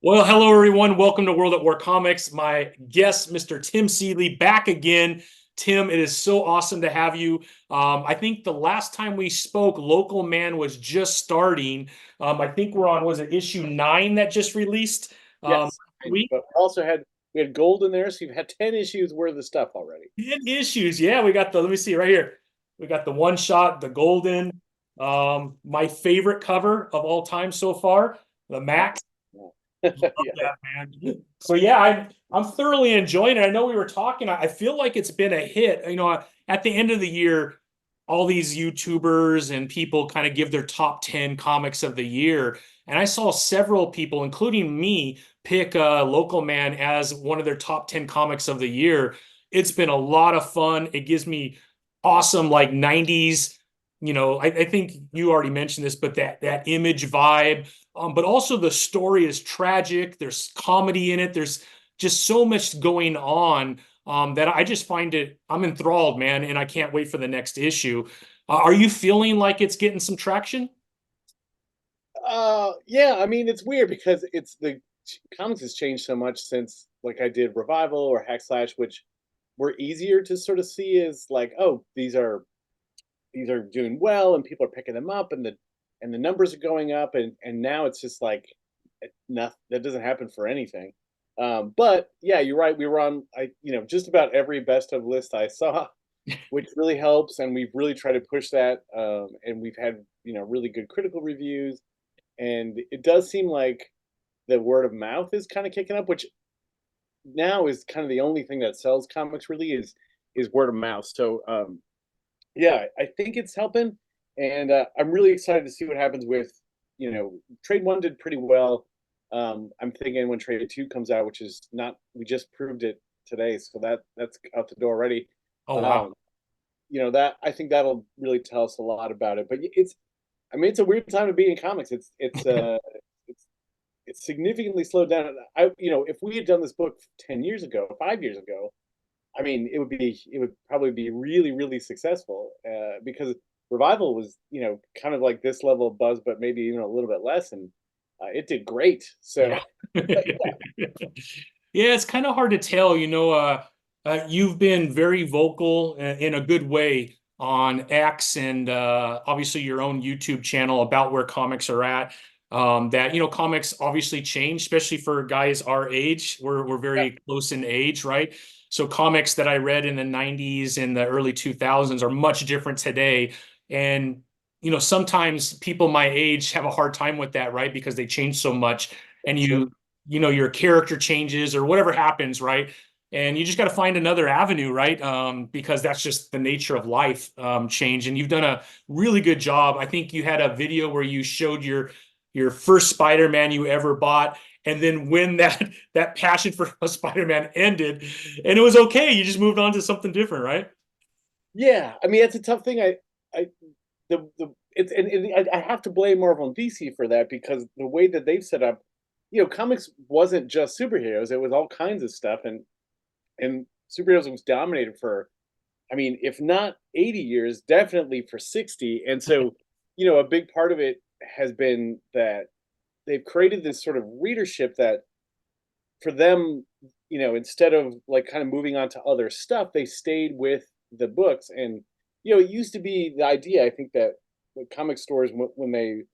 Well, hello everyone. Welcome to World at War Comics. My guest, Mr. Tim Seeley, back again. Tim, it is so awesome to have you. I think the last time we spoke, Local Man was just starting. I think we're on, was it issue 9 that just released? Yes, We but we had gold in there, so you've had 10 issues worth of stuff already. 10 issues. Yeah, we got the, let me see right here. We got the one shot, the golden, my favorite cover of all time so far, the Yeah. Max. Love Yeah. that, man. So yeah, I'm thoroughly enjoying it. I know we were talking. I feel like it's been a hit. At the end of the year, all these YouTubers and people kind of give their top 10 comics of the year. And I saw several people, including me, pick Local Man as one of their top 10 comics of the year. It's been a lot of fun. It gives me awesome like 90s. I think you already mentioned this, but that image vibe. But also the story is tragic. There's comedy in it. There's just so much going on that I just find I'm enthralled, man, and I can't wait for the next issue. Are you feeling like it's getting some traction? Yeah, I mean it's weird because it's the comics has changed so much since like I did Revival or Hack Slash, which were easier to sort of see as like, oh, these are doing well and people are picking them up and the numbers are going up and now it's just like nothing that doesn't happen for anything. But yeah, you're right. We were on just about every best of list I saw, which really helps. And we've really tried to push that. And we've had, really good critical reviews. And it does seem like the word of mouth is kind of kicking up, which now is kind of the only thing that sells comics really is word of mouth. So yeah, I think it's helping. And I'm really excited to see what happens with, trade one did pretty well. I'm thinking when trade two comes out, which is not, we just proved it today. So that's out the door already. Oh wow. Um, that I think that'll really tell us a lot about it. But I mean, it's a weird time to be in comics. It's it's significantly slowed down. If we had done this book 10 years ago, 5 years ago, I mean, it would probably be really, really successful because Revival was, kind of like this level of buzz, but maybe even a little bit less, and it did great. So Yeah. Yeah, it's kind of hard to tell. You've been very vocal in a good way on X and obviously your own YouTube channel about where comics are at. Comics obviously change, especially for guys our age. We're yeah, very close in age, right? So comics that I read in the 90s and the early 2000s are much different today. And sometimes people my age have a hard time with that, right? Because they change so much and sure. your character changes or whatever happens, right? And you just got to find another avenue, right? Because that's just the nature of life, change. And you've done a really good job. I think you had a video where you showed your first Spider-Man you ever bought, and then when that passion for Spider-Man ended, and it was okay. You just moved on to something different, right? Yeah, I mean, it's a tough thing. I the it's and I have to blame Marvel and DC for that because the way that they've set up, comics wasn't just superheroes; it was all kinds of stuff, and superheroes was dominated for, I mean, if not 80 years, definitely for 60. And so, a big part of it has been that they've created this sort of readership that for them, instead of like kind of moving on to other stuff, they stayed with the books. And, it used to be the idea, I think, that the comic stores, when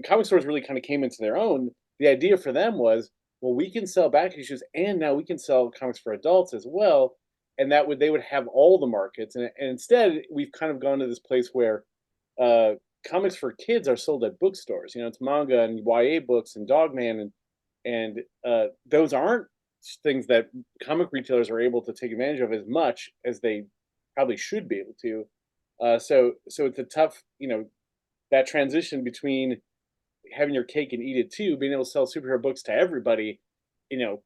comic stores really kind of came into their own, the idea for them was, well, we can sell back issues and now we can sell comics for adults as well. And they would have all the markets. And instead, we've kind of gone to this place where uh, comics for kids are sold at bookstores. It's manga and YA books and Dogman and those aren't things that comic retailers are able to take advantage of as much as they probably should be able to. So it's a tough, that transition between having your cake and eat it too, being able to sell superhero books to everybody, you know,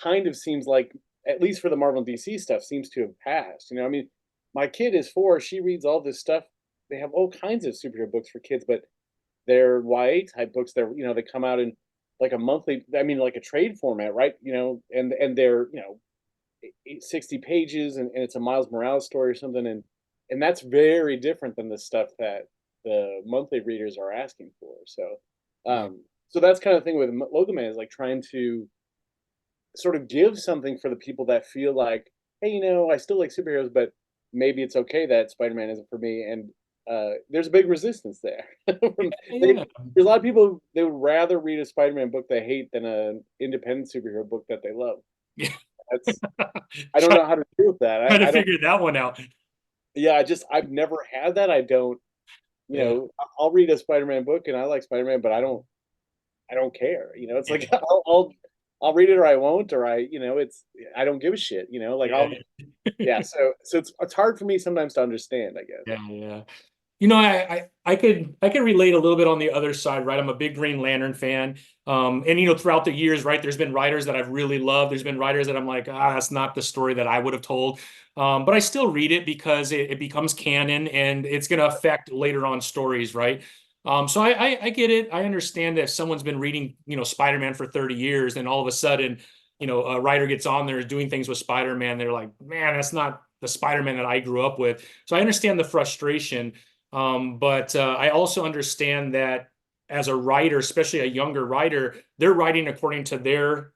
kind of seems like, at least for the Marvel and DC stuff, seems to have passed. I mean, my kid is 4; she reads all this stuff. They have all kinds of superhero books for kids, but they're YA type books. They come out in like a monthly, I mean, like a trade format, right? And they're 60 pages, and it's a Miles Morales story or something, and that's very different than the stuff that the monthly readers are asking for. So, Yeah. um, so that's kind of thing with Logo Man is like trying to sort of give something for the people that feel like, hey, I still like superheroes, but maybe it's okay that Spider-Man isn't for me. And there's a big resistance there. Yeah. There's a lot of people they would rather read a Spider-Man book they hate than an independent superhero book that they love. Yeah. That's I don't Try, know how to deal with that. try to I don't. figure that one out. Yeah, I've never had that. I don't. Yeah. I'll read a Spider-Man book and I like Spider-Man, but I don't care. It's like Yeah. I'll read it or I won't, or it's I don't give a shit. Like Yeah. yeah. So it's hard for me sometimes to understand, I guess. Yeah. Yeah. I could relate a little bit on the other side, right? I'm a big Green Lantern fan. And throughout the years, right, there's been writers that I've really loved. There's been writers that I'm like, that's not the story that I would have told. But I still read it because it becomes canon and it's going to affect later on stories, right? So I get it. I understand that if someone's been reading, Spider-Man for 30 years and all of a sudden, a writer gets on there doing things with Spider-Man, they're like, man, that's not the Spider-Man that I grew up with. So I understand the frustration. But I also understand that as a writer, especially a younger writer, they're writing according to their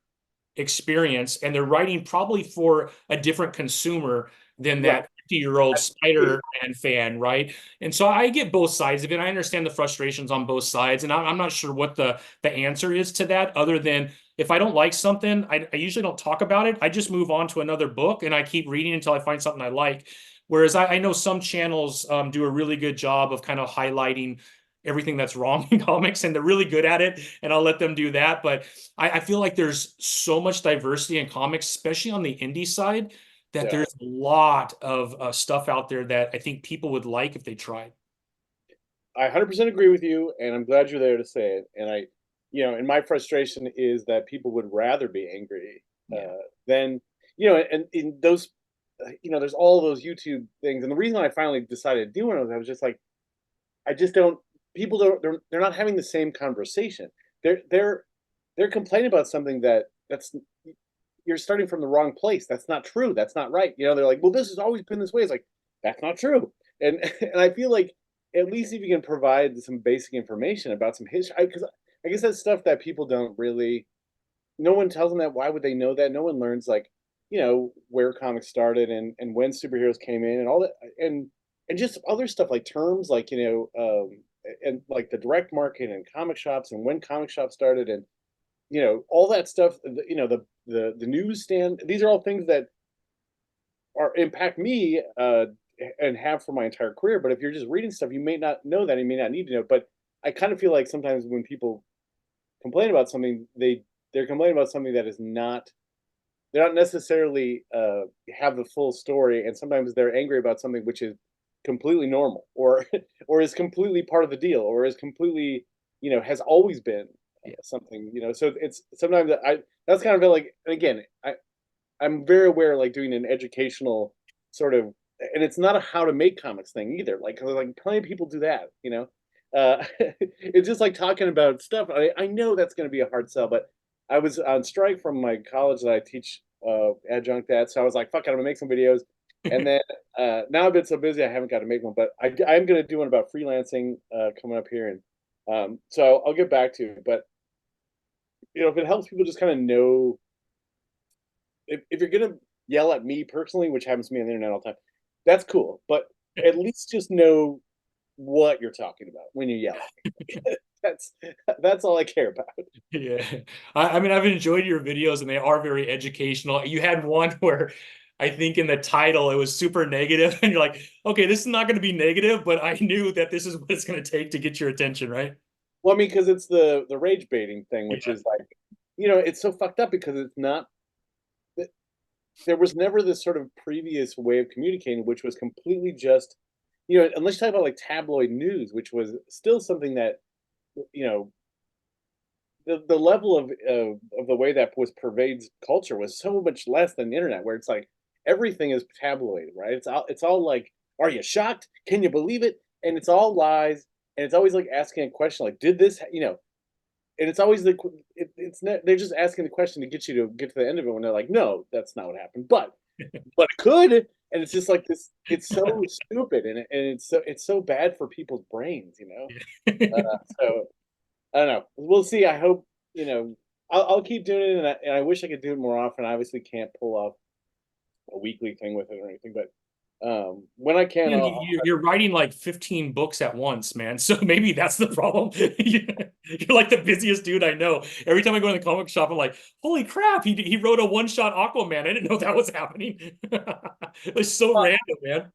experience and they're writing probably for a different consumer than Right. that 50-year-old Spider-Man fan, right? And so I get both sides of it. I understand the frustrations on both sides, and I'm not sure what the answer is to that, other than if I don't like something, I usually don't talk about it. I just move on to another book and I keep reading until I find something I like. Whereas I know some channels do a really good job of kind of highlighting everything that's wrong in comics, and they're really good at it, and I'll let them do that. But I feel like there's so much diversity in comics, especially on the indie side, that Yeah. there's a lot of stuff out there that I think people would like if they tried. I 100% agree with you, and I'm glad you're there to say it. And and my frustration is that people would rather be angry Yeah. than, and in those, there's all those YouTube things. And the reason I finally decided to do one of those, I was just like, I just don't. People don't. They're not having the same conversation. They're complaining about something that's you're starting from the wrong place. That's not true. That's not right. They're like, well, this has always been this way. It's like that's not true. And and I feel like at least if you can provide some basic information about some history, because I guess that's stuff that people don't really. No one tells them that. Why would they know that? No one learns like where comics started and when superheroes came in and all that and just other stuff like terms like and like the direct market and comic shops and when comic shops started and all that stuff the newsstand. These are all things that are impact me and have for my entire career. But if you're just reading stuff, you may not know that, you may not need to know. But I kind of feel like sometimes when people complain about something, they're complaining about something that is not they're not necessarily have the full story, and sometimes they're angry about something which is completely normal or or is completely part of the deal or is completely has always been Yeah. something. So it's sometimes I that's kind of like, again, I'm very aware like doing an educational sort of, and it's not a how to make comics thing either, like plenty of people do that. It's just like talking about stuff. I know that's going to be a hard sell, but I was on strike from my college that I teach adjunct at, so I was like, fuck it, I'm gonna make some videos. And then now I've been so busy I haven't got to make one, but I'm gonna do one about freelancing coming up here, and so I'll get back to it. But if it helps people just kind of know, if you're gonna yell at me personally, which happens to me on the internet all the time, that's cool. But at least just know what you're talking about when you yell at me. that's that's all I care about. Yeah. I mean, I've enjoyed your videos and they are very educational. You had one where I think in the title it was super negative, and you're like, okay, this is not going to be negative, but I knew that this is what it's going to take to get your attention, right? Well, I mean, because it's the rage baiting thing, which Yeah. is like, it's so fucked up because it's not. There was never this sort of previous way of communicating, which was completely just, unless you talk about like tabloid news, which was still something that, you know, the level of the way that was pervades culture was so much less than the internet, where it's like everything is tabloid, right? It's all like, are you shocked? Can you believe it? And it's all lies, and it's always like asking a question like, did this, and it's always it's not, they're just asking the question to get you to get to the end of it when they're like, no, that's not what happened, but it could, and it's just like this. It's so stupid, and it's so bad for people's brains. Yeah. So I don't know. We'll see. I hope, I'll keep doing it, and I wish I could do it more often. I obviously can't pull off a weekly thing with it or anything, but when I can, Yeah, you're writing like 15 books at once, man. So maybe that's the problem. You're like the busiest dude I know. Every time I go in the comic shop, I'm like, holy crap, he wrote a one-shot Aquaman. I didn't know that was happening. It's so random, man.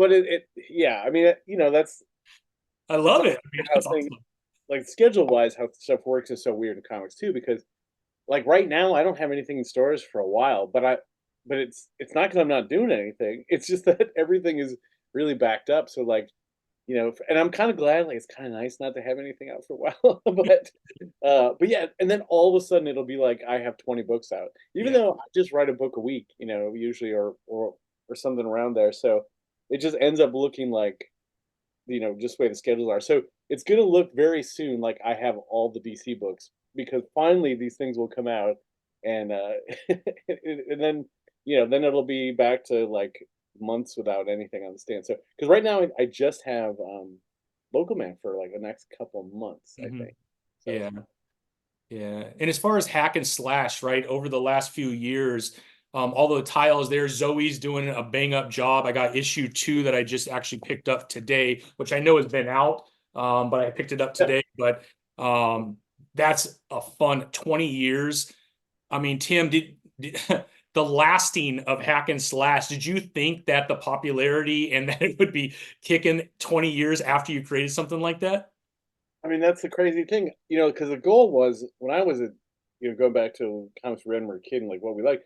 but yeah, I mean, that's I it's love it. I mean, how that's things, awesome. like schedule wise, how stuff works is so weird in comics too, because like right now I don't have anything in stores for a while, but it's not because I'm not doing anything. It's just that everything is really backed up. So like, and I'm kind of glad, like it's kind of nice not to have anything out for a while. But yeah, and then all of a sudden it'll be like I have 20 books out. Even Yeah. though I just write a book a week, usually or something around there. So it just ends up looking like, just the way the schedules are. So it's gonna look very soon like I have all the DC books because finally these things will come out, and and then then it'll be back to like months without anything on the stand. So because right now I just have Local Man for like the next couple of months, I Mhm. think. So Yeah. Yeah. And as far as hack and slash, right, over the last few years, all the tiles there, Zoe's doing a bang up job. I got issue 2 that I just actually picked up today, which I know has been out, but I picked it up yeah. today. But that's a fun 20 years. I mean, Tim, did the lasting of hack and slash, did you think that the popularity and that it would be kicking 20 years after you created something like that? I mean, that's the crazy thing, because the goal was when I was going back to comics we read when we were a kid and like what we liked.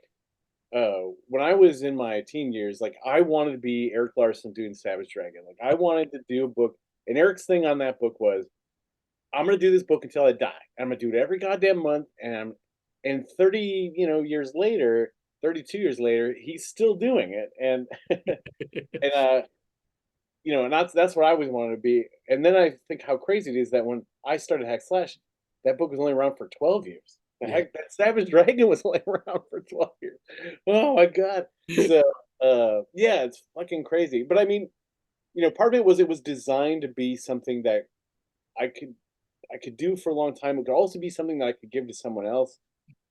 When I was in my teen years, like I wanted to be Eric Larson doing Savage Dragon. Like I wanted to do a book, and Eric's thing on that book was, I'm gonna do this book until I die. I'm gonna do it every goddamn month, and 30, years later, 32 years later, he's still doing it, and and and that's what I always wanted to be. And then I think how crazy it is that when I started Hack Slash, that book was only around for 12 years. The Yeah. heck, that Savage Dragon was only around for 12 years. Oh my god. So yeah, it's fucking crazy. But I mean, part of it was designed to be something that I could I could do for a long time. It could also be something that I could give to someone else.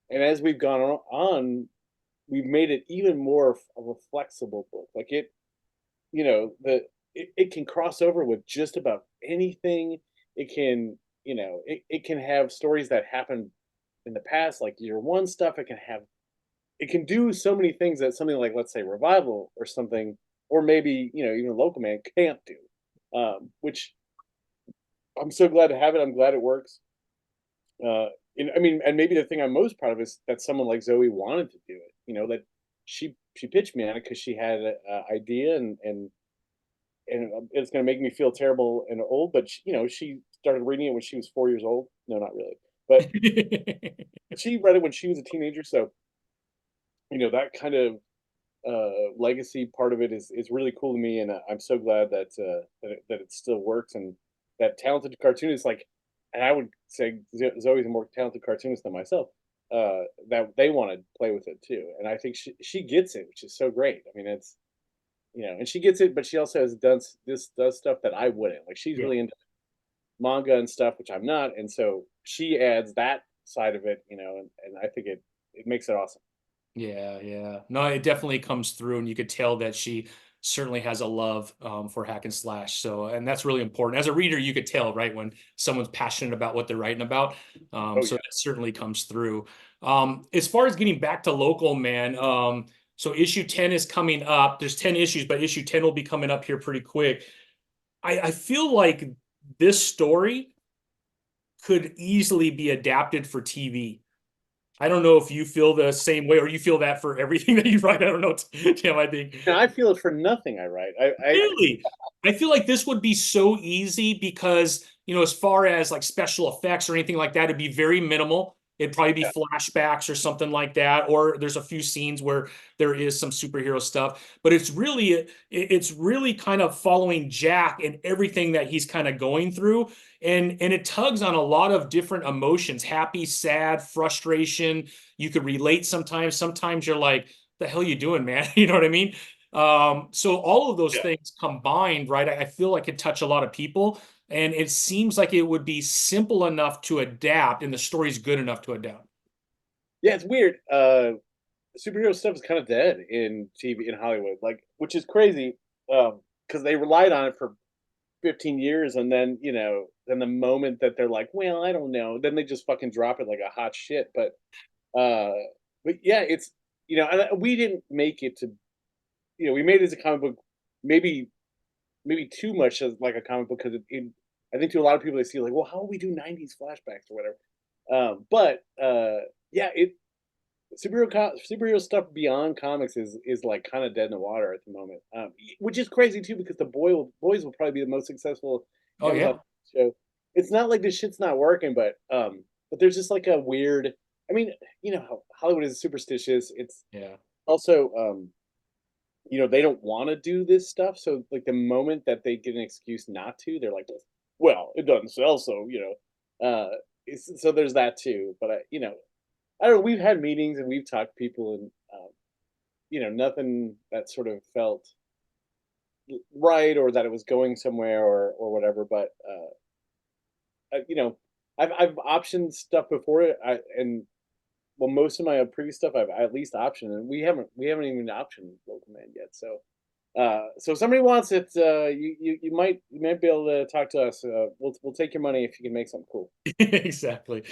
And as we've gone on, we've made it even more of a flexible book. Like it can cross over with just about anything. It can, it can have stories that happened in the past, like year one stuff. It can do so many things that something like, let's say, Revival or something, or maybe, even Local Man can't do. Which I'm so glad to have it. I'm glad it works. I mean, and maybe the thing I'm most proud of is that someone like Zoe wanted to do it. That she pitched me on it because she had an idea, and it's going to make me feel terrible and old. But she started reading it when she was 4 years old. No, not really, but she read it when she was a teenager. So that kind of legacy part of it is really cool to me, and I'm so glad that it still works, and that talented cartoonist like, and I would say Zoe's a more talented cartoonist than myself. That they want to play with it too, and I think she gets it, which is so great. I mean, it's and she gets it, but she also has done this does stuff that I wouldn't. Like she's Yeah. really into manga and stuff, which I'm not, and so she adds that side of it, and I think it makes it awesome. Yeah, yeah. No, it definitely comes through, and you could tell that she certainly has a love for hack and slash. So, and that's really important. As a reader, you could tell, right, when someone's passionate about what they're writing about. Oh So yeah. that certainly comes through. As far as getting back to Local Man, so issue 10 is coming up. There's 10 issues, but issue 10 will be coming up here pretty quick. I feel like this story could easily be adapted for TV. I don't know if you feel the same way or you feel that for everything that you write. I don't know, Tim. I think And I feel it for nothing I write. really, I feel like this would be so easy because, as far as like special effects or anything like that, it'd be very minimal. It'd probably be Yeah, flashbacks or something like that, or there's a few scenes where there is some superhero stuff. But it's really kind of following Jack and everything that he's kind of going through, and it tugs on a lot of different emotions: happy, sad, frustration. You could relate sometimes. Sometimes you're like, "The hell you doing, man?" You know what I mean? So all of those yeah. things combined, right? I feel like it touch a lot of people. and it seems like it would be simple enough to adapt, and the story's good enough to adapt. Yeah, it's weird. Superhero stuff is kind of dead in TV in Hollywood, like, which is crazy, because they relied on it for 15 years, and then then the moment that they're like, well, I don't know, then they just fucking drop it like a hot shit. Uh, but yeah, it's and we didn't make it to we made it as a comic book, maybe too much as like a comic book because I think to a lot of people they see like, well, how will we do 90s flashbacks or whatever. Yeah, superhero stuff beyond comics is like kind of dead in the water at the moment, which is crazy too because boys will probably be the most successful Oh Amazon yeah. show. It's not like this shit's not working, but there's just like a weird. I mean, how Hollywood is superstitious. It's Yeah. also they don't want to do this stuff. So like the moment that they get an excuse not to, they're like, well, it doesn't sell, so so there's that too. But I don't know. We've had meetings and we've talked to people, and nothing that sort of felt right or that it was going somewhere or whatever. But I've optioned stuff before it. And well, most of my previous stuff I've at least optioned, and we haven't even optioned Local Man yet. So if somebody wants it, you might be able to talk to us. We'll take your money if you can make something cool. Exactly.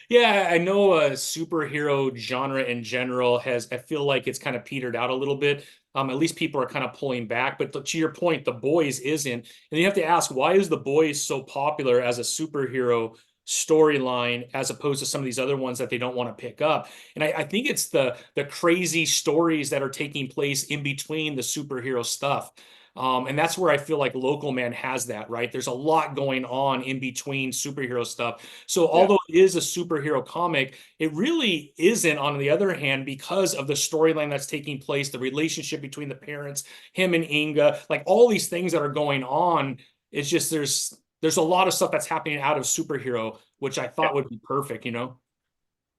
Yeah, I know superhero genre in general I feel like it's kind of petered out a little bit. At least people are kind of pulling back. But to your point, The Boys isn't. And you have to ask, why is The Boys so popular as a superhero storyline as opposed to some of these other ones that they don't want to pick up? And I think it's the crazy stories that are taking place in between the superhero stuff. And that's where I feel like Local Man has that, right? There's a lot going on in between superhero stuff. So Yeah, although it is a superhero comic, it really isn't, on the other hand, because of the storyline that's taking place, the relationship between the parents, him and Inga, like all these things that are going on. It's just there's a lot of stuff that's happening out of superhero, which I yeah. thought would be perfect, you know?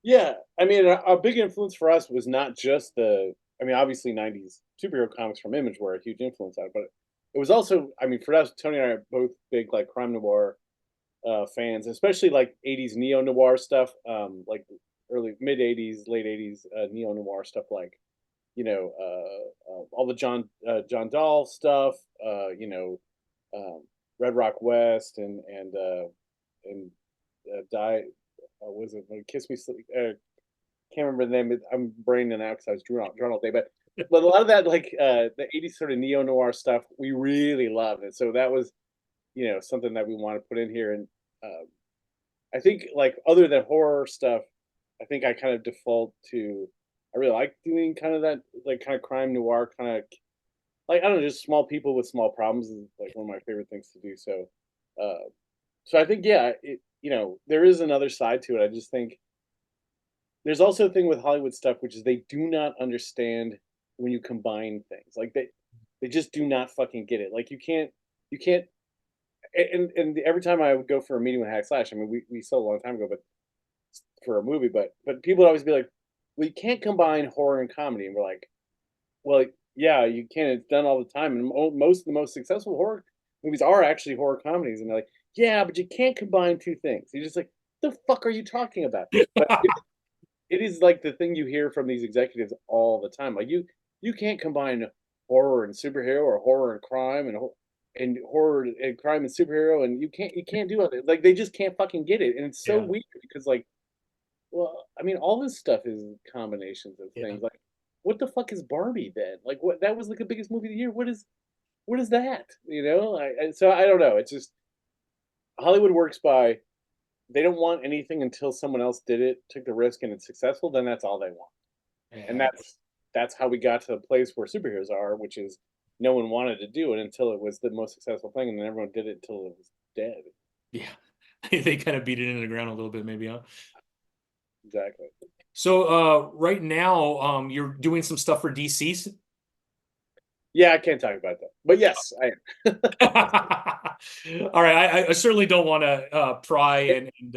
Yeah, I mean, a big influence for us was not just I mean, obviously, '90s superhero comics from Image were a huge influence on it, but it was also, I mean, for us, Tony and I are both big like crime noir fans, especially like '80s neo noir stuff, like early mid '80s, late '80s neo noir stuff, like all the John Dahl stuff, Red Rock West and Die. Was it Kiss Me Sleep? Can't remember the name. I'm braining out because I was drawn all day. But a lot of that, like the '80s sort of neo noir stuff, we really loved, and so that was something that we want to put in here. And um, I think like other than horror stuff, I think I kind of default to. I really like doing kind of that, like kind of crime noir, kind of like I don't know, just small people with small problems is like one of my favorite things to do. Uh, so I think yeah, there is another side to it. I just think there's also a thing with Hollywood stuff, which is they do not understand when you combine things. Like they just do not fucking get it. Like you can't. And every time I would go for a meeting with Hack Slash, I mean, we saw a long time ago, but for a movie, but people would always be like, "Well, you can't combine horror and comedy," and we're like, "Well, yeah, you can. It's done all the time, and most of the most successful horror movies are actually horror comedies." And they're like, "Yeah, but you can't combine two things." You're just like, "The fuck are you talking about?" But it is like the thing you hear from these executives all the time. Like you can't combine horror and superhero or horror and crime and horror and crime and superhero, and you can't do it. Like they just can't fucking get it. And it's so Yeah. weird because like, well, I mean, all this stuff is combinations of Yeah. things. Like, what the fuck is Barbie then? Like, what that was like the biggest movie of the year. What is that? So I don't know. It's just Hollywood works by they don't want anything until someone else did it, took the risk, and it's successful. Then that's all they want, and Yeah. that's how we got to the place where superheroes are, which is no one wanted to do it until it was the most successful thing, and then everyone did it until it was dead. Yeah. They kind of beat it into the ground a little bit, maybe, huh? Exactly. So right now, you're doing some stuff for DC's. Yeah, I can't talk about that, but yes, I am. All right, I certainly don't want to pry and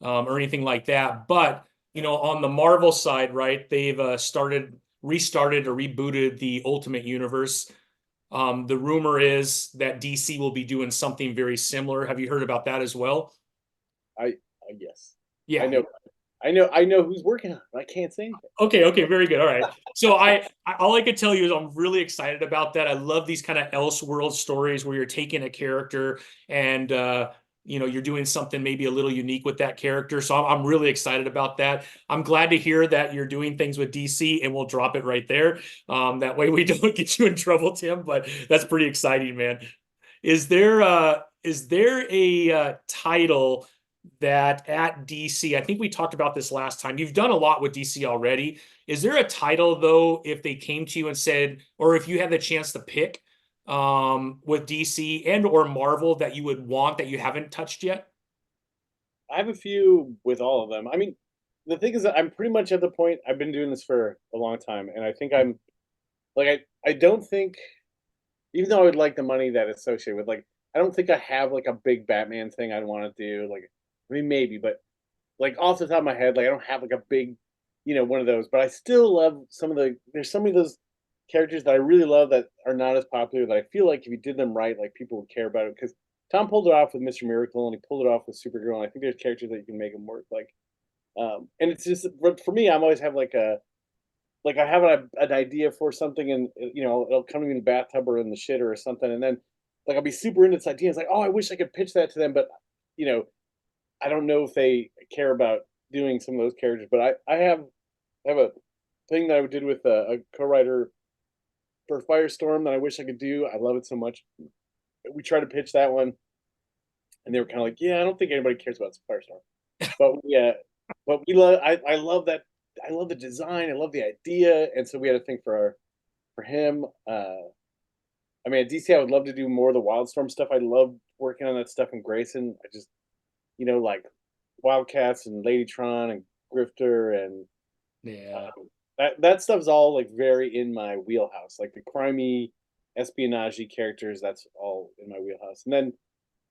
or anything like that. But on the Marvel side, right, they've restarted or rebooted the Ultimate Universe. The rumor is that DC will be doing something very similar. Have you heard about that as well? Yes, I Yeah. know, I know who's working on it. I can't say anything. Okay, very good. All right. So all I could tell you is I'm really excited about that. I love these kind of Elseworld stories where you're taking a character and you're doing something maybe a little unique with that character. So I'm really excited about that. I'm glad to hear that you're doing things with DC, and we'll drop it right there. That way we don't get you in trouble, Tim, but that's pretty exciting, man. Is there a title that at DC, I think we talked about this last time. You've done a lot with DC already. Is there a title though, if they came to you and said, or if you had the chance to pick with DC and or Marvel that you would want that you haven't touched yet? I have a few with all of them. I mean, the thing is that I'm pretty much at the point. I've been doing this for a long time, and I think I'm like I don't think, even though I would like the money that is associated with, like, I don't think I have like a big Batman thing I'd want to do. Like, I mean, maybe, but like off the top of my head, like I don't have like a big, one of those. But I still love some of the. There's some of those characters that I really love that are not as popular, that I feel like if you did them right, like people would care about it. Because Tom pulled it off with Mr. Miracle, and he pulled it off with Supergirl. And I think there's characters that you can make them work. Like, and it's just for me, I'm always have like I have an idea for something, and it'll come to me in the bathtub or in the shitter or something, and then like I'll be super into this idea. It's like, oh, I wish I could pitch that to them, but you know, I don't know if they care about doing some of those characters. But I have a thing that I did with a co-writer for Firestorm that I wish I could do. I love it so much. We tried to pitch that one, and they were kind of like, "Yeah, I don't think anybody cares about Firestorm." But yeah, but we love. I love that. I love the design. I love the idea, and so we had a thing for him. I mean, at DC, I would love to do more of the Wildstorm stuff. I love working on that stuff in Grayson. I just, like Wildcats and Ladytron and Grifter and Yeah. um, that stuff's all like very in my wheelhouse. Like the crimey, espionage characters. That's all in my wheelhouse. And then,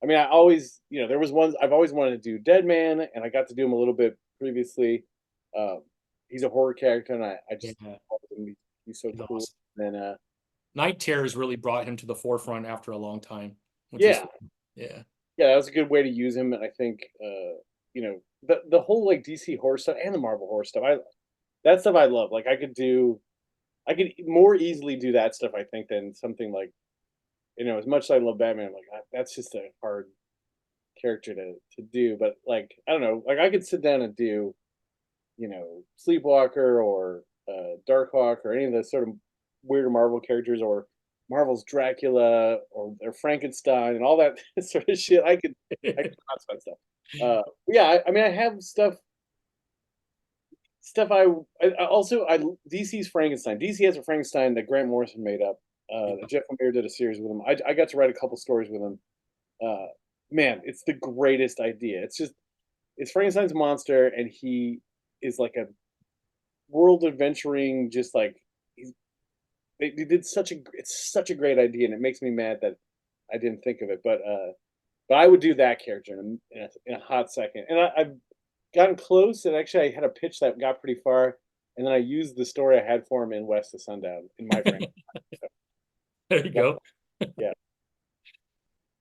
I mean, I always, there was ones I've always wanted to do. Dead Man, and I got to do him a little bit previously. Um, he's a horror character, and I just Yeah. thought he's so He's cool. awesome. And Night Terrors really brought him to the forefront after a long time, which was yeah, yeah. yeah, that was a good way to use him. And I think, the whole like DC horror stuff and the Marvel horror stuff. That stuff I love. Like I could more easily do that stuff. I think than something like, as much as I love Batman, like that's just a hard character to do. But like I don't know, like I could sit down and do, Sleepwalker or Darkhawk or any of the sort of weird Marvel characters or Marvel's Dracula or Frankenstein and all that sort of shit. I could talk about stuff. Yeah, I mean, I have stuff. I also DC's Frankenstein. DC has a Frankenstein that Grant Morrison made up. Jeff Lemire did a series with him. I got to write a couple stories with him. Uh, Man, it's the greatest idea. It's Frankenstein's monster, and he is like a world adventuring, just like they did it's such a great idea, and it makes me mad that I didn't think of it. But I would do that character in a hot second. And I've gotten close, and actually I had a pitch that got pretty far, and then I used the story I had for him in West of Sundown in my frame. So There you that, go. yeah.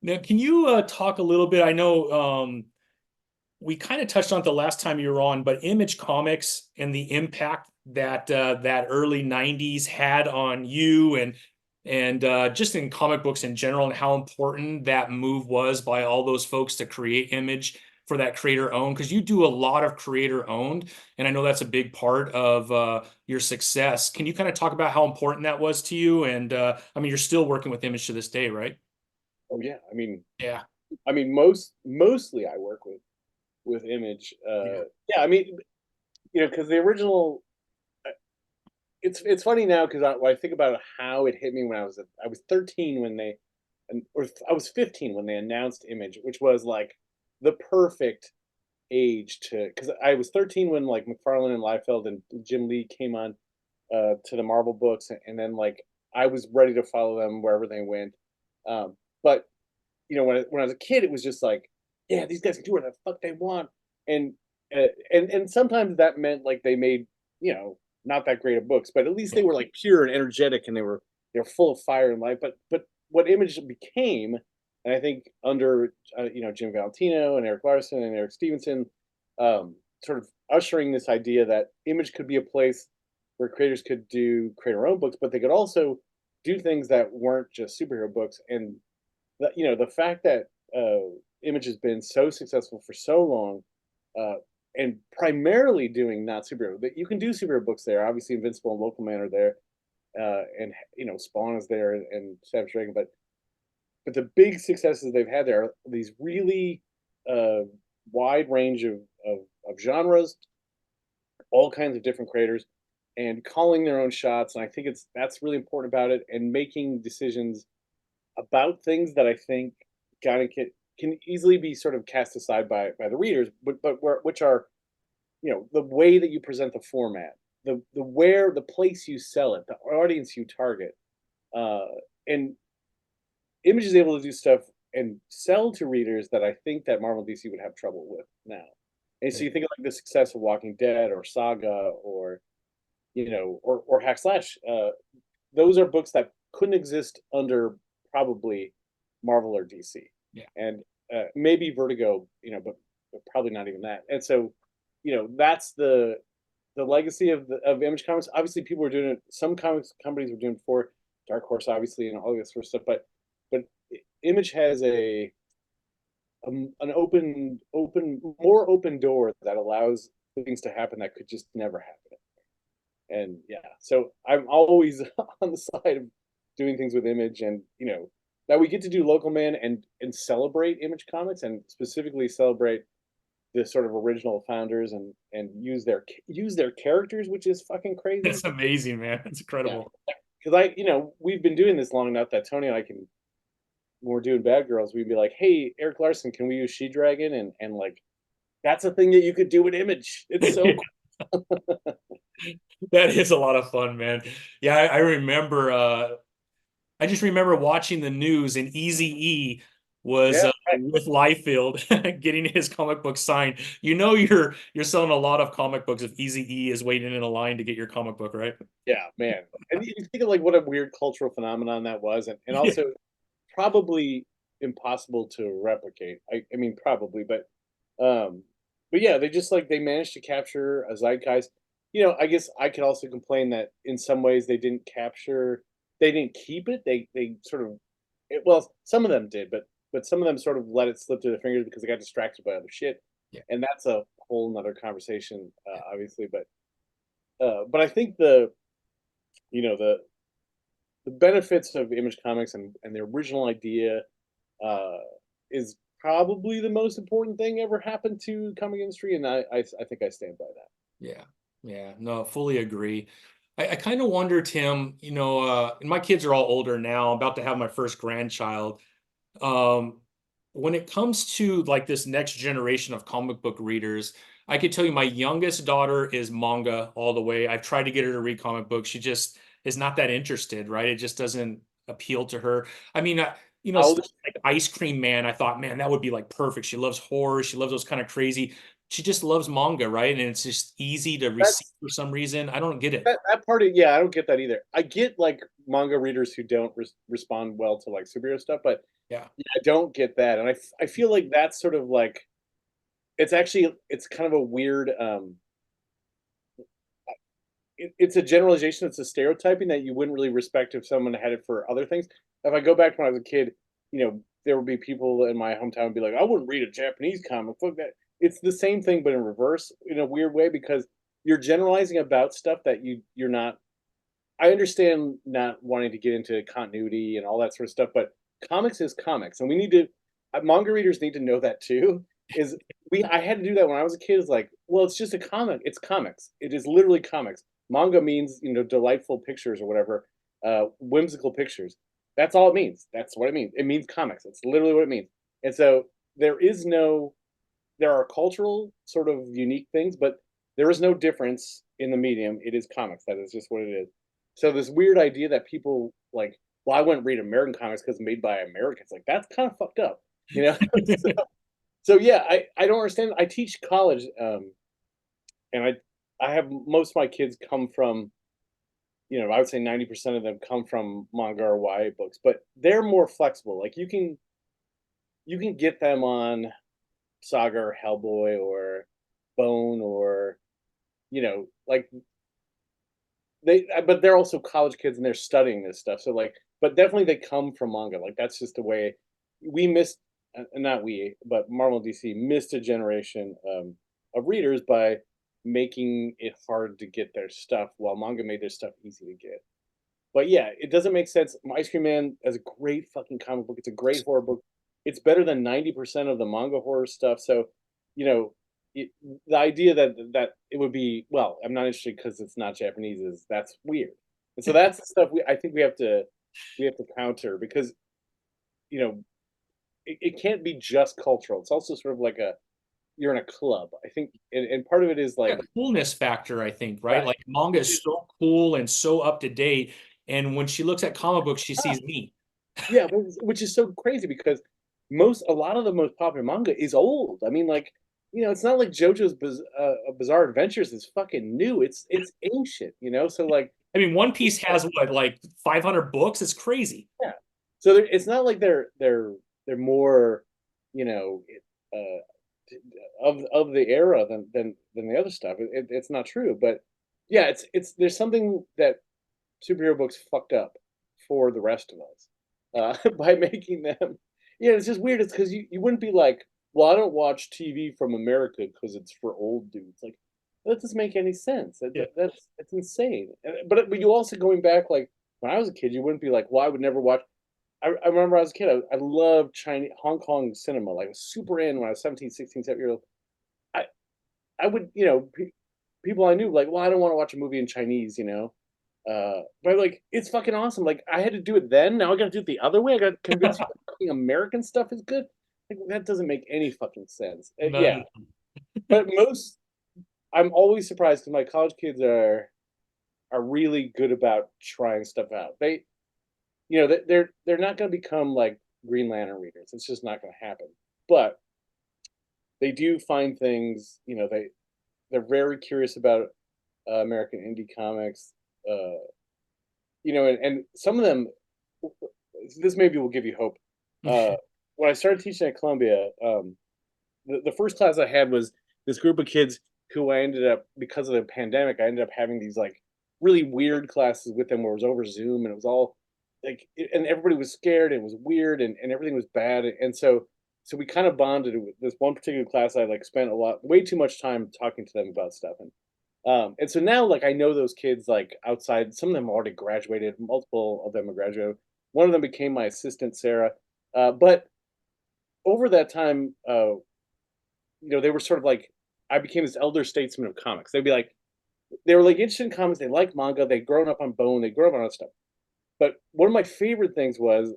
Now, can you talk a little bit? I know we kind of touched on it the last time you were on, but Image Comics and the impact that that early '90s had on you and just in comic books in general, and how important that move was by all those folks to create Image for that creator owned, because you do a lot of creator owned, and I know that's a big part of your success. Can you kind of talk about how important that was to you? And I mean, you're still working with Image to this day, right? Oh yeah. Yeah. I mean, mostly I work with Image. Yeah. Yeah. I mean, because the original. It's funny now because when I think about how it hit me when I was 13 when or I was 15 when they announced Image, which was like the perfect age to, because I was 13 when like McFarlane and Liefeld and Jim Lee came on to the Marvel books, and then like I was ready to follow them wherever they went. But when I was a kid, it was just like, yeah, these guys can do whatever the fuck they want, and and sometimes that meant like they made, not that great of books, but at least they were like pure and energetic, and they were they're full of fire and light. But what Image became, and I think under Jim Valentino and Eric Larson and Eric Stevenson, sort of ushering this idea that Image could be a place where creators could create their own books, but they could also do things that weren't just superhero books. And the fact that Image has been so successful for so long, uh, and primarily doing not superhero, but you can do superhero books there. Obviously, Invincible and Local Man are there, and Spawn is there, and Savage Dragon. But the big successes they've had there are these really uh, wide range of genres, all kinds of different creators, and calling their own shots. And I think that's really important about it, and making decisions about things that I think kind of can easily be sort of cast aside by the readers, which are the way that you present the format, the place you sell it, the audience you target, uh, and Image is able to do stuff and sell to readers that I think that Marvel DC would have trouble with now. And so you think of like the success of Walking Dead or Saga or or Hack Slash. Those are books that couldn't exist under probably Marvel or DC, Yeah. and maybe Vertigo, but probably not even that. And so, that's the legacy of Image Comics. Obviously, people were doing it. Some comics companies were doing it before, Dark Horse, obviously, and all this sort of stuff. But Image has an more open door that allows things to happen that could just never happen. And yeah, so I'm always on the side of doing things with Image, and that we get to do Local Man and celebrate Image Comics, and specifically celebrate the sort of original founders, and use their characters, which is fucking crazy. It's amazing, man. It's Yeah, incredible. because we've been doing this long enough that Tony and I can, when we're doing Bad Girls, we'd be like, hey, Eric Larson, can we use She Dragon? And like, that's a thing that you could do with Image. It's so cool. That is a lot of fun, man. Yeah, I remember I just remember watching the news and Easy E was Yeah, with Liefeld getting his comic book signed. You're selling a lot of comic books if Easy E is waiting in a line to get your comic book, right? yeah, man. And you think of like what a weird cultural phenomenon that was, and also probably impossible to replicate. I mean, probably, um, but yeah, they managed to capture a zeitgeist. I guess I could also complain that in some ways they didn't keep it. They sort of, well, some of them did, but some of them sort of let it slip through their fingers because they got distracted by other shit, Yeah. and that's a whole nother conversation, obviously. But I think you know the the benefits of Image Comics and the original idea uh, is probably the most important thing ever happened to comic industry, and I think I stand by that. Yeah. Yeah. No, fully agree. I kind of wonder, Tim, and my kids are all older now, I'm about to have my first grandchild. Um, when it comes to like this next generation of comic book readers, I could tell you my youngest daughter is manga all the way. I've tried to get her to read comic books. She just is not that interested, right? It just doesn't appeal to her. I mean, How old stuff like Ice Cream Man, I thought, man, that would be like perfect. She loves horror. She loves those kind of crazy. She just loves manga, right? And it's just easy to receive that's for some reason. I don't get it. that part of yeah, I don't get that either. I get like manga readers who don't respond well to like superhero stuff, but Yeah. yeah, I don't get that, and I feel like that's sort of like it's kind of a weird it's a generalization. It's a stereotyping that you wouldn't really respect if someone had it for other things. If I go back to when I was a kid, there would be people in my hometown would be like, I wouldn't read a Japanese comic. Fuck that. It's the same thing, but in reverse, in a weird way, because you're generalizing about stuff that you're not. I understand not wanting to get into continuity and all that sort of stuff, but comics is comics, and we need to. Manga readers need to know that too. Is I had to do that when I was a kid. It's like, well, it's just a comic. It's comics. It is literally comics. Manga means delightful pictures or whatever, whimsical pictures. That's all it means. That's what it means. It means comics. It's literally what it means. And so there are cultural sort of unique things, but there is no difference in the medium. It is comics. That is just what it is. So this weird idea that people like, well, I wouldn't read American comics because made by Americans. Like that's kind of fucked up, you know. So yeah, I don't understand. I teach college, and I have most of my kids come from I would say 90% of them come from manga or YA books, but they're more flexible. Like you can get them on Saga or Hellboy or Bone or like but they're also college kids and they're studying this stuff. So like, but definitely they come from manga. Like that's just the way we missed, not we, but Marvel and DC missed a generation of readers by making it hard to get their stuff, while manga made their stuff easy to get. But yeah, it doesn't make sense. Ice Cream Man is a great fucking comic book. It's a great horror book. It's better than 90% of the manga horror stuff. So, you know, it, the idea that it would be, well, I'm not interested because it's not Japanese, is that's weird. And so that's the stuff I think we have to counter, because you know it can't be just cultural. It's also sort of like you're in a club. I think, and part of it is A like, coolness factor, I think, right? right, Like manga is so cool and so up to date. And when she looks at comic books, she sees me. yeah, which is so crazy because a lot of the most popular manga is old. I mean, like, it's not like JoJo's Bizarre Adventures is fucking new. It's ancient, So like, I mean, One Piece has what, like 500 books? It's crazy. yeah. So it's not like they're more, you know, uh, of the era than the other stuff. It's not true, but yeah, it's there's something that superhero books fucked up for the rest of us by making them. Yeah, it's just weird. It's because you wouldn't be like, well, I don't watch TV from America because it's for old dudes. Like that doesn't make any sense. Yeah. That's insane. But you also, going back, like when I was a kid, you wouldn't be like, well, I would never watch. I remember I was a kid. I loved Chinese Hong Kong cinema. Like I was super in when I was 17, 16, 17 years old. I I would, people I knew, like, well, I don't want to watch a movie in Chinese. But like, it's fucking awesome. Like, I had to do it then. Now I got to do it the other way. I got to convince you that fucking American stuff is good. Like, that doesn't make any fucking sense. Yeah, None. but I'm always surprised because my college kids are really good about trying stuff out. They're not going to become like Green Lantern readers. It's just not going to happen. But they do find things. They're very curious about American indie comics. And some of them, this maybe will give you hope. When I started teaching at Columbia, the first class I had was this group of kids who I ended up, because of the pandemic, I ended up having these like really weird classes with them where it was over Zoom, and it was all like, and everybody was scared, and it was weird, and everything was bad. And so we kind of bonded with this one particular class. I like spent way too much time talking to them about stuff. And so now, like, I know those kids, like, outside. Some of them already graduated. Multiple of them have graduated. One of them became my assistant, Sarah. But over that time, they were sort of like, I became this elder statesman of comics. They were like interested in comics. They like manga. They'd grown up on Bone. They'd grown up on other stuff. But one of my favorite things was,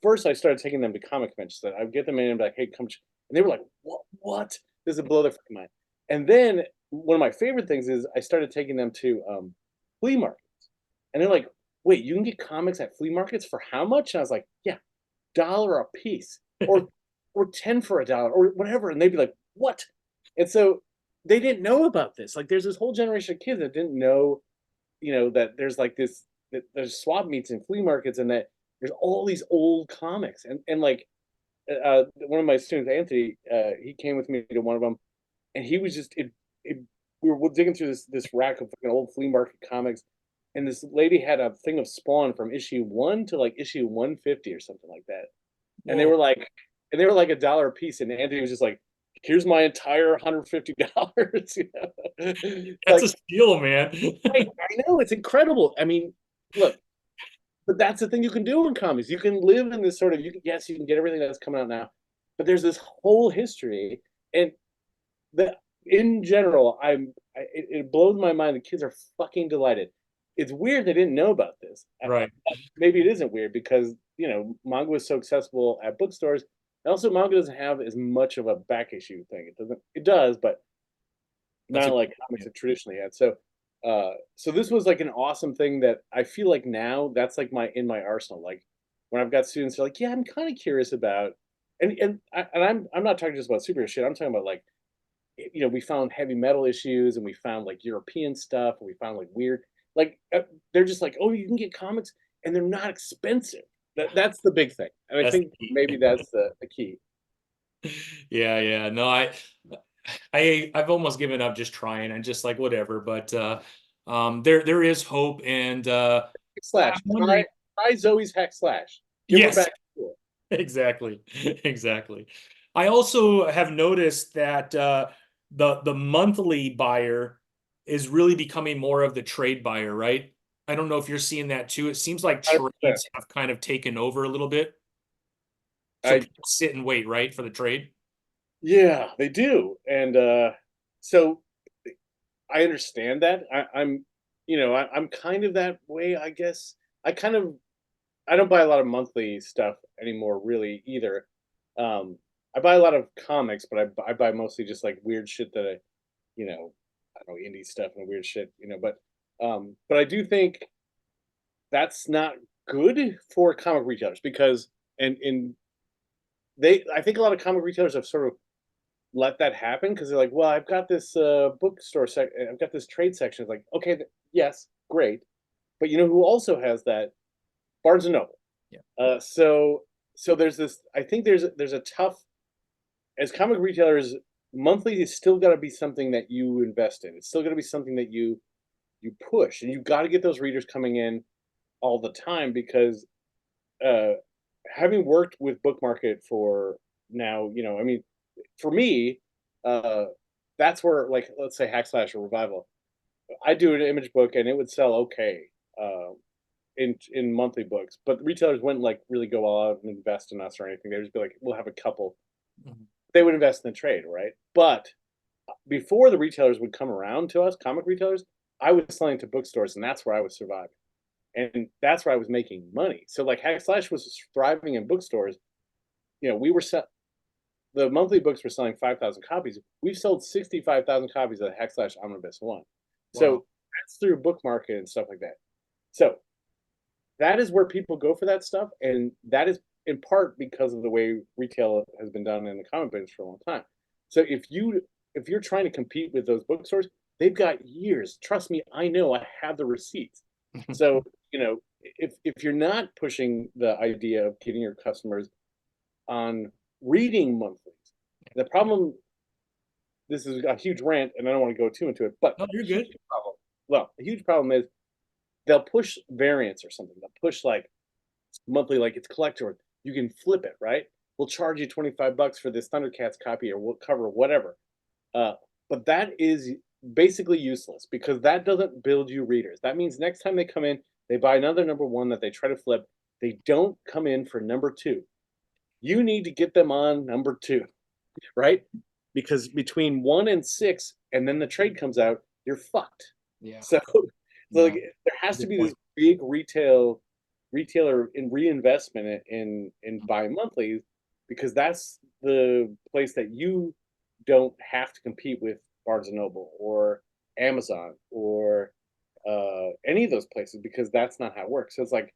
first I started taking them to comic conventions. So I'd get them in and be like, hey, come. And they were like, what? What? This is blow their fucking mind. And then one of my favorite things is I started taking them to flea markets. And they're like, wait, you can get comics at flea markets for how much? And I was like, yeah, $1 a piece, or 10 for $1 or whatever. And they'd be like, what? And so they didn't know about this. Like, there's this whole generation of kids that didn't know, that there's like this, that there's swap meets and flea markets, and that there's all these old comics. And like, one of my students, Anthony, he came with me to one of them, and he was just we were digging through this rack of fucking old flea market comics, and this lady had a thing of Spawn from issue 1 to like issue 150 or something like that, and they Whoa, were like, $1 a piece, and Anthony was just like, "Here's my entire $150." that's a Like, steal, man. I know, it's incredible. I mean, look, but that's the thing you can do in comics. You can live in this sort of, yes, you can get everything that's coming out now, but there's this whole history, and the in general, it blows my mind. The kids are fucking delighted. It's weird they didn't know about this. Right. Maybe it isn't weird because manga was so accessible at bookstores, and also manga doesn't have as much of a back issue thing. It doesn't. It does, but That's not a like comics have traditionally had. So this was like an awesome thing that I feel like now that's like in my arsenal. Like when I've got students who are like, yeah, I'm kind of curious about, and I'm not talking just about superhero shit. I'm talking about like, we found heavy metal issues, and we found like European stuff, and we found like weird. like they're just like, oh, you can get comics and they're not expensive. That's the big thing, and I That's think the key. maybe that's the key. Yeah, yeah. No, I've almost given up just trying and just like whatever, but there is hope and I'm Slash, wondering. try Zoe's hack slash. Give her Yes, back to school. exactly. Exactly. I also have noticed that the monthly buyer is really becoming more of the trade buyer, right? I don't know if you're seeing that too. It seems like 100%. trades have kind of taken over a little bit. So I people sit and wait, right, for the trade. Yeah, they do, and so I understand that. I'm, I'm kind of that way, I guess. I kind of I don't buy a lot of monthly stuff anymore, really either. Um, I buy a lot of comics, but I buy mostly just like weird shit that I don't know, indie stuff and weird shit, but I do think that's not good for comic retailers because and in they I think a lot of comic retailers have sort of let that happen because they're like, well, I've got this bookstore I've got this trade section. It's like, okay, yes, great, but you know who also has that? Barnes and Noble. Yeah. So there's this. I think there's a tough as comic retailers. Monthly is still got to be something that you invest in. It's still got to be something that you push, and you've got to get those readers coming in all the time because uh, having worked with book market for now, I mean, for me, uh, that's where like let's say Hack Slash or Revival, I do an image book and it would sell okay in monthly books, but retailers wouldn't like really go all out and invest in us or anything. They'd just be like, we'll have a couple. Mhm. They would invest in the trade, right? But before the retailers would come around to us, comic retailers, I was selling to bookstores, and that's where I was surviving, and that's where I was making money. So like Hack Slash was thriving in bookstores. We were set. The monthly books were selling 5,000 copies. We've sold 65,000 copies of Hack Slash Omnibus One. Wow. So that's through book market and stuff like that. So that is where people go for that stuff, and that is in part because of the way retail has been done in the comic business for a long time. So if you're trying to compete with those bookstores, they've got years. Trust me, I know. I have the receipts. So if you're not pushing the idea of getting your customers on reading monthlies, the problem. This is a huge rant, and I don't want to go too into it, but No, a you're huge good. problem. Well, a huge problem is they'll push variants or something. They'll push like monthly, like it's collector. You can flip it, right? We'll charge you $25 for this Thundercats copy, or we'll cover whatever. Uh, but that is basically useless because that doesn't build you readers. That means next time they come in, they buy another number one that they try to flip. They don't come in for number two. You need to get them on number two, right? Because between one and six, and then the trade comes out, you're fucked. Yeah. So, like, Yeah. there has to Good be this point. big retailer in reinvestment in bi-monthlies because that's the place that you don't have to compete with Barnes and Noble or Amazon or any of those places because that's not how it works. So it's like,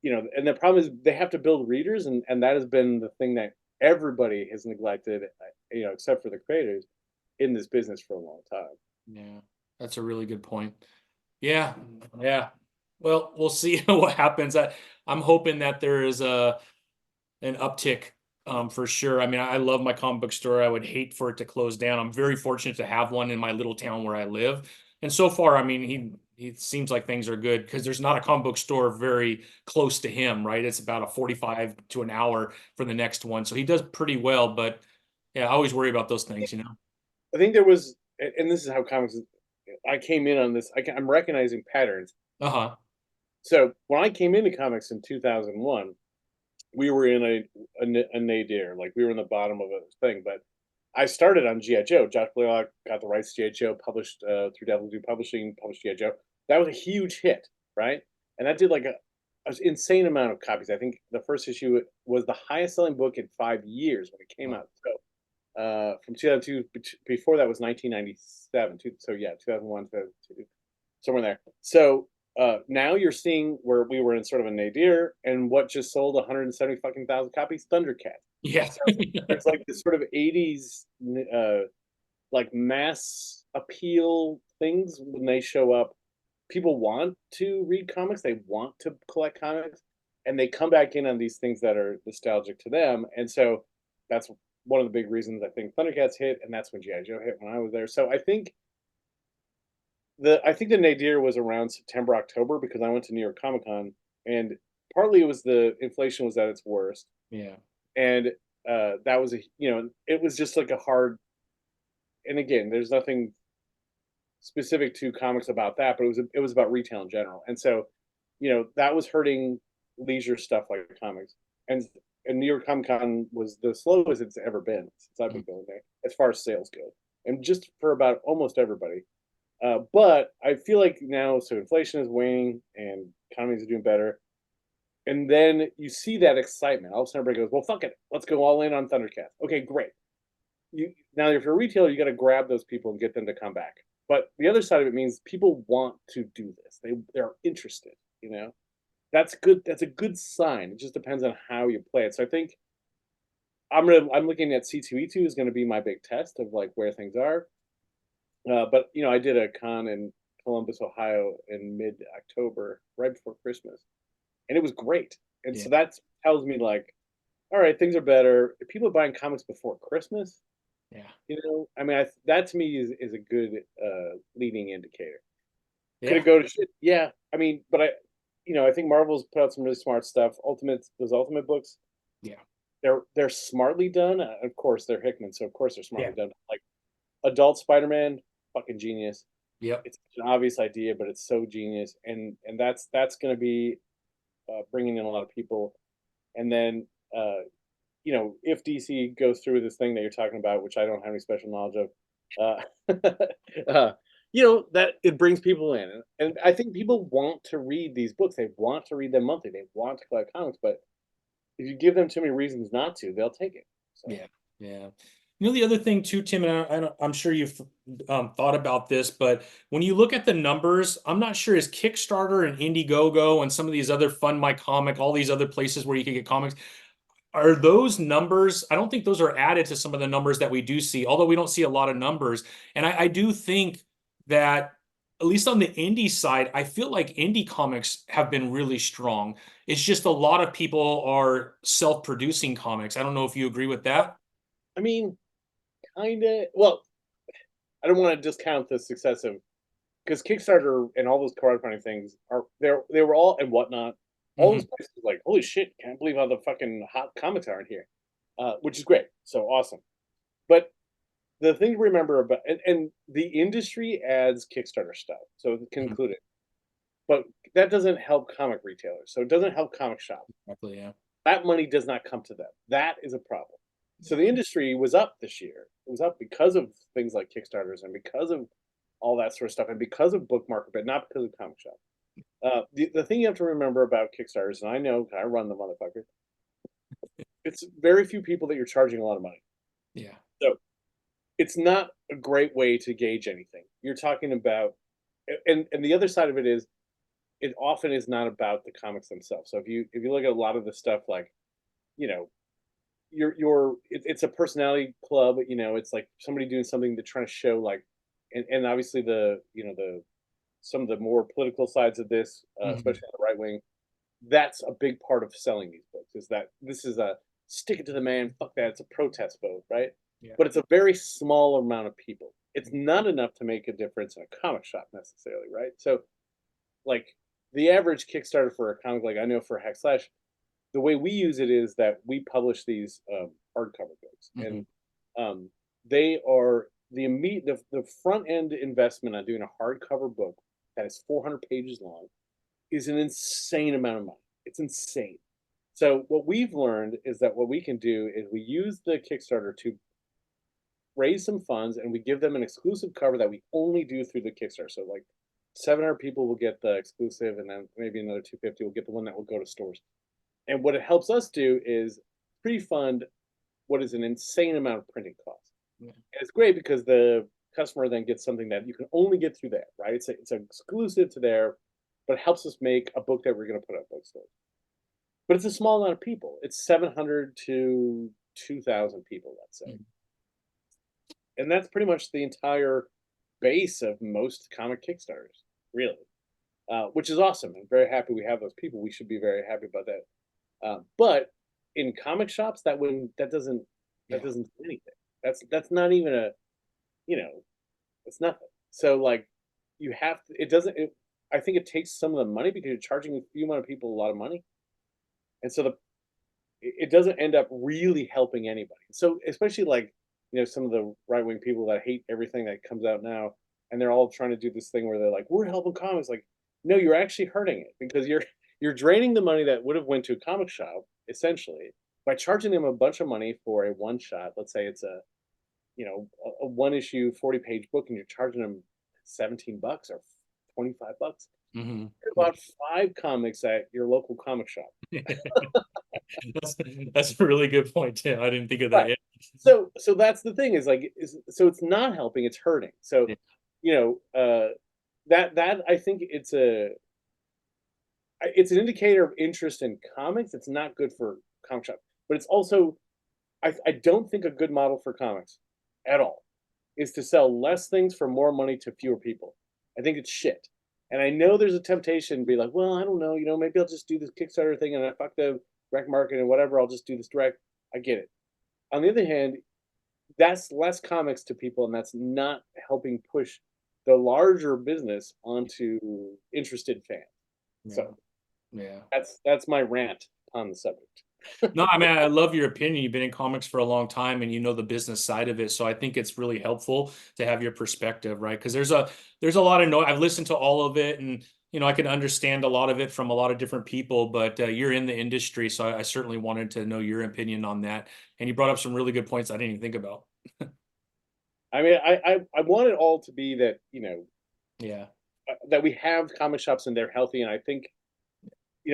and the problem is they have to build readers, and that has been the thing that everybody has neglected, except for the creators in this business for a long time. Yeah. That's a really good point. Yeah. Yeah. Well, we'll see what happens. I'm hoping that there is an uptick for sure. I mean, I love my comic book store. I would hate for it to close down. I'm very fortunate to have one in my little town where I live. And so far, I mean, he seems like things are good because there's not a comic book store very close to him, right? It's about a 45 to an hour for the next one. So he does pretty well, but yeah, I always worry about those things, you know. I think there was, and this is how comics. I came in on this. I'm recognizing patterns. Uh-huh. So when I came into comics in 2001, we were in a nadir, like we were in the bottom of a thing. But I started on GI Joe. Josh Blaylock got the rights to GI Joe, published through Devil Do Publishing, published GI Joe. That was a huge hit, right? And that did like an insane amount of copies. I think the first issue was the highest selling book in 5 years when it came Wow. out. So from 2002, before that was 1997. So yeah, 2001, 2002, somewhere in there. So now you're seeing where we were in sort of a nadir, and what just sold 170 fucking thousand copies, Thundercat. Yeah. So it's like this sort of 80s like mass appeal things when they show up. people want to read comics, they want to collect comics, and they come back in on these things that are nostalgic to them. And so that's one of the big reasons I think Thundercats hit, and that's when G.I. Joe hit when I was there. So I think the nadir was around September, October because I went to New York Comic Con, and partly it was the inflation was at its worst, Yeah. and that was it was just like a hard. And again, there's nothing specific to comics about that, but it was about retail in general, and so that was hurting leisure stuff like comics, and New York Comic Con was the slowest it's ever been since I've been going there as far as sales go, and just for about almost everybody. But I feel like now, so inflation is waning and economies are doing better. And then you see that excitement. All of a sudden, everybody goes, "Well, fuck it, let's go all in on Thundercats." Okay, great. You now, if you're a retailer, you got to grab those people and get them to come back. But the other side of it means people want to do this. They're interested. That's good. That's a good sign. It just depends on how you play it. So I think I'm looking at C2E2 is going to be my big test of like where things are. But I did a con in Columbus, Ohio, in mid-October, right before Christmas, and it was great. And Yeah. so that tells me like, all right, things are better. If people are buying comics before Christmas, Yeah. I mean, that to me is a good leading indicator. Could Yeah. it go to shit? Yeah, I mean, but I think Marvel's put out some really smart stuff. Those Ultimate books, Yeah. they're smartly done. Of course, they're Hickman, so of course they're Yeah. smartly done. Like Adult Spider-Man, fucking genius. Yep. It's an obvious idea, but it's so genius, and that's going to be bringing in a lot of people. And then if DC goes through this thing that you're talking about, which I don't have any special knowledge of, that it brings people in, and I think people want to read these books. They want to read them monthly. They want to collect comics, but if you give them too many reasons not to, they'll take it. So. Yeah. Yeah. The other thing too, Tim, and I'm sure you've thought about this, but when you look at the numbers, I'm not sure is Kickstarter and Indiegogo and some of these other Fund My Comic, all these other places where you can get comics, are those numbers? I don't think those are added to some of the numbers that we do see, although we don't see a lot of numbers. And I do think that, at least on the indie side, I feel like indie comics have been really strong. It's just a lot of people are self-producing comics. I don't know if you agree with that. I mean, kind of. Well, I don't want to discount the success of because Kickstarter and all those crowdfunding things they were all and whatnot. All those Hmm. places like, holy shit, can't believe how the fucking hot comics are in here, which is great. So awesome. But the thing to remember about and the industry adds Kickstarter stuff, so it can include it. But that doesn't help comic retailers. So it doesn't help comic shops. Exactly, yeah. That money does not come to them. That is a problem. So the industry was up this year. It was up because of things like Kickstarters and because of all that sort of stuff and because of book market, but not because of comic shop. The thing you have to remember about Kickstarters, and I know I run the motherfucker, it's very few people that you're charging a lot of money. Yeah. So it's not a great way to gauge anything. You're talking about, and the other side of it is, it often is not about the comics themselves. So if you look at a lot of the stuff like, you know, it's a personality club. It's like somebody doing something to try to show like, and obviously the some of the more political sides of this, Hmm. especially on the right wing, that's a big part of selling these books. Is that this is a stick it to the man, fuck that, it's a protest vote, right? Yeah. But it's a very small amount of people. It's not enough to make a difference in a comic shop necessarily, right? So, like the average Kickstarter for a comic, like I know for Hack Slash, the way we use it is that we publish these hardcover books, Hmm. and they are the front end investment on doing a hardcover book that is 400 pages long is an insane amount of money. It's insane. So what we've learned is that what we can do is we use the Kickstarter to raise some funds, and we give them an exclusive cover that we only do through the Kickstarter. So like 700 people will get the exclusive, and then maybe another 250 will get the one that will go to stores. And what it helps us do is pre-fund what is an insane amount of printing costs. Yeah. And it's great because the customer then gets something that you can only get through there, right? It's exclusive to there, but it helps us make a book that we're going to put out bookstores. But it's a small amount of people. It's 700 to 2,000 people, let's say. Mhm. And that's pretty much the entire base of most comic Kickstarters, really. which is awesome. I'm very happy we have those people. We should be very happy about that. But in comic shops, that Yeah. doesn't do anything. That's not even a, you know, it's nothing. So like, you have to. It doesn't. I think it takes some of the money because you're charging a few amount of people a lot of money, and so it doesn't end up really helping anybody. So especially like, some of the right wing people that hate everything that comes out now, and they're all trying to do this thing where they're like, we're helping comics. Like, no, you're actually hurting it because you're draining the money that would have went to a comic shop essentially by charging them a bunch of money for a one shot. Let's say it's a one issue 40-page book, and you're charging them $17 or $25. Hmm. About five comics at your local comic shop. That's a really good point, Tim. I didn't think of that Right. yet. So that's the thing is like so it's not helping, it's hurting. So, Yeah. you know, that I think it's an indicator of interest in comics. It's not good for comic shop, but it's also I don't think a good model for comics at all is to sell less things for more money to fewer people. I think it's shit. And I know there's a temptation to be like, well, I don't know, maybe I'll just do this Kickstarter thing and I fuck the direct market and whatever. I'll just do this direct. I get it. On the other hand, that's less comics to people, and that's not helping push the larger business onto interested fans. Yeah. So Yeah. that's my rant on the subject. No, I mean, I love your opinion. You've been in comics for a long time and you know the business side of it. So I think it's really helpful to have your perspective, right? Because there's a lot of noise. I've listened to all of it, and I can understand a lot of it from a lot of different people, but you're in the industry, so I certainly wanted to know your opinion on that. And you brought up some really good points I didn't even think about. I mean, I want it all to be that Yeah. that we have comic shops and they're healthy, and I think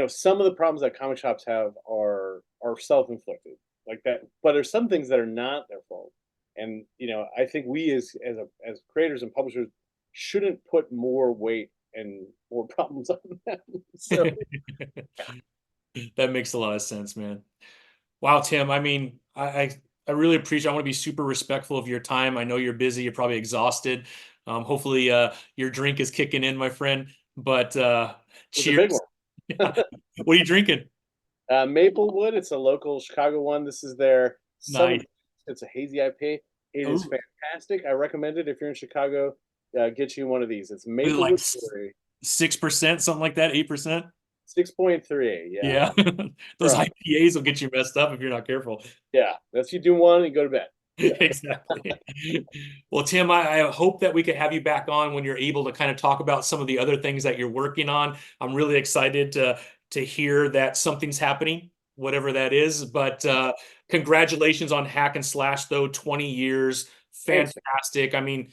some of the problems that comic shops have are self-inflicted like that, but there's some things that are not their fault. And I think we as creators and publishers shouldn't put more weight and more problems on them. So That makes a lot of sense, man. Wow, Tim. I mean, I really appreciate. I want to be super respectful of your time. I know you're busy. You're probably exhausted. Hopefully, your drink is kicking in, my friend. But it's a big cheers. one. What are you drinking? Maplewood, it's a local Chicago one. This is their Nice. Southern. It's a hazy IPA. It is Ooh, fantastic. I recommend it if you're in Chicago. Get you one of these. It's is it like Maplewood Brewery, 6%, something like that, 8%. 6.3. Yeah, Yeah, those strong. IPAs will get you messed up if you're not careful. Yeah, that's you do one and go to bed. Exactly. Well, Tim, I hope that we could have you back on when you're able to kind of talk about some of the other things that you're working on. I'm really excited to hear that something's happening, whatever that is. But congratulations on Hack and Slash, though. 20 years, Thanks. fantastic. I mean,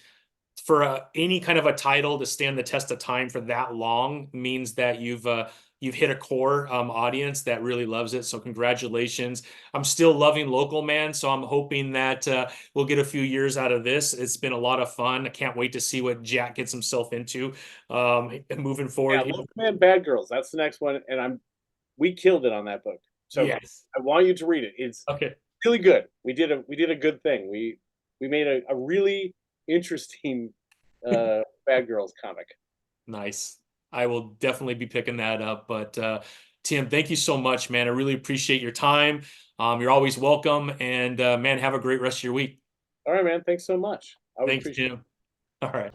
for any kind of a title to stand the test of time for that long means that you've hit a core audience that really loves it. So congratulations. I'm still loving local, man. So I'm hoping that we'll get a few years out of this. It's been a lot of fun. I can't wait to see what Jack gets himself into moving Yeah, forward. Local Man, Bad Girls. That's the next one, and we killed it on that book. So Yes. I want you to read it. It's Okay. really good. We did a good thing. We made a really interesting Bad Girls comic. Nice. I will definitely be picking that up. But Tim, thank you so much, man. I really appreciate your time. You're always welcome. And man, have a great rest of your week. All right, man. Thanks so much. I would Thanks, appreciate it. Tim. All right.